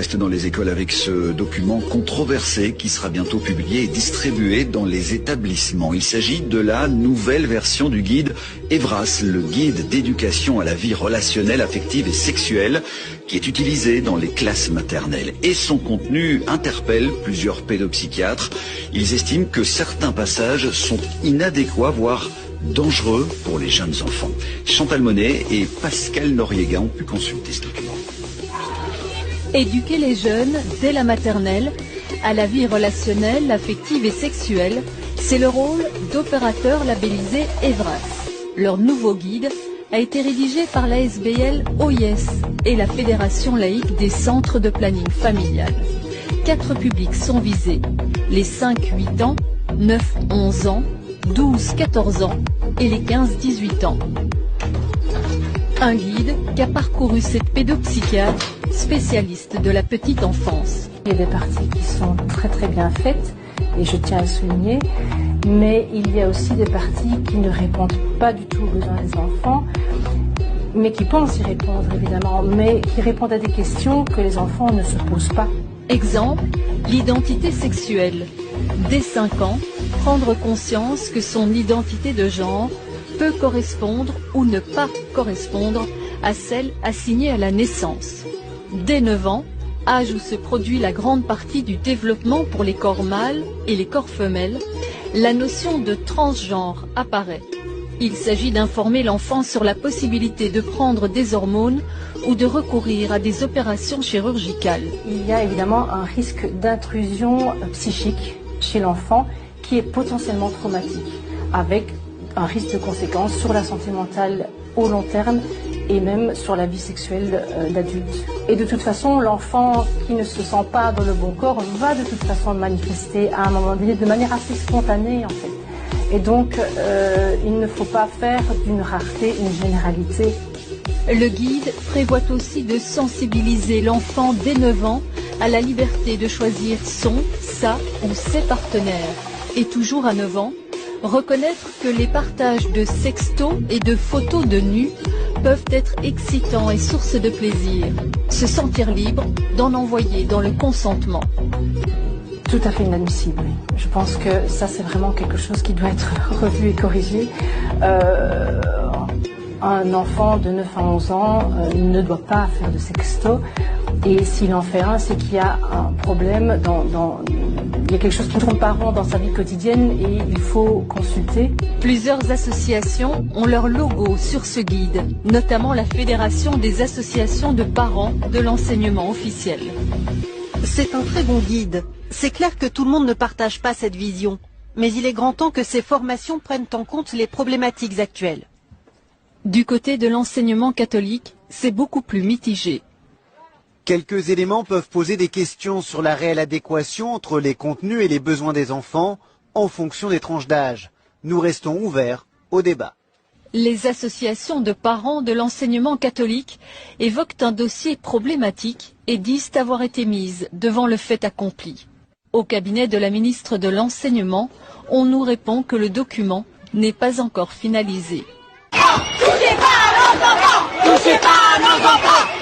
Reste dans les écoles avec ce document controversé qui sera bientôt publié et distribué dans les établissements. Il s'agit de la nouvelle version du guide Evras, le guide d'éducation à la vie relationnelle, affective et sexuelle, qui est utilisé dans les classes maternelles. Et son contenu interpelle plusieurs pédopsychiatres. Ils estiment que certains passages sont inadéquats, voire dangereux pour les jeunes enfants. Chantal Monet et Pascal Noriega ont pu consulter ce document. Éduquer les jeunes, dès la maternelle, à la vie relationnelle, affective et sexuelle, c'est le rôle d'opérateurs labellisés Evras. Leur nouveau guide a été rédigé par l'ASBL OIS et la Fédération laïque des centres de planning familial. 4 publics sont visés, les 5-8 ans, 9-11 ans, 12-14 ans et les 15-18 ans. Un guide qu'a parcouru cette pédopsychiatre spécialiste de la petite enfance. Il y a des parties qui sont très bien faites et je tiens à le souligner, mais il y a aussi des parties qui ne répondent pas du tout aux besoins des enfants, mais qui pensent y répondre évidemment, mais qui répondent à des questions que les enfants ne se posent pas. Exemple, l'identité sexuelle. Dès 5 ans, prendre conscience que son identité de genre peut correspondre ou ne pas correspondre à celle assignée à la naissance. Dès 9 ans, âge où se produit la grande partie du développement pour les corps mâles et les corps femelles, la notion de transgenre apparaît. Il s'agit d'informer l'enfant sur la possibilité de prendre des hormones ou de recourir à des opérations chirurgicales. Il y a évidemment un risque d'intrusion psychique chez l'enfant qui est potentiellement traumatique, avec un risque de conséquences sur la santé mentale au long terme et même sur la vie sexuelle d'adulte. Et de toute façon, l'enfant qui ne se sent pas dans le bon corps va de toute façon manifester à un moment donné de manière assez spontanée en fait. Et donc, il ne faut pas faire d'une rareté une généralité. Le guide prévoit aussi de sensibiliser l'enfant dès 9 ans à la liberté de choisir son, sa ou ses partenaires. Et toujours à 9 ans, reconnaître que les partages de sextos et de photos de nus peuvent être excitants et source de plaisir. Se sentir libre d'en envoyer dans le consentement. Tout à fait inadmissible. Je pense que ça, c'est vraiment quelque chose qui doit être revu et corrigé. Un enfant de 9 à 11 ans ne doit pas faire de sexto. Et s'il en fait un, c'est qu'il y a un problème il y a quelque chose qui ne tourne pas rond dans sa vie quotidienne et il faut consulter. Plusieurs associations ont leur logo sur ce guide, notamment la Fédération des associations de parents de l'enseignement officiel. C'est un très bon guide. C'est clair que tout le monde ne partage pas cette vision, mais il est grand temps que ces formations prennent en compte les problématiques actuelles. Du côté de l'enseignement catholique, c'est beaucoup plus mitigé. Quelques éléments peuvent poser des questions sur la réelle adéquation entre les contenus et les besoins des enfants en fonction des tranches d'âge. Nous restons ouverts au débat. Les associations de parents de l'enseignement catholique évoquent un dossier problématique et disent avoir été mises devant le fait accompli. Au cabinet de la ministre de l'Enseignement, on nous répond que le document n'est pas encore finalisé. Touchez pas à nos enfants! Touchez pas à nos enfants!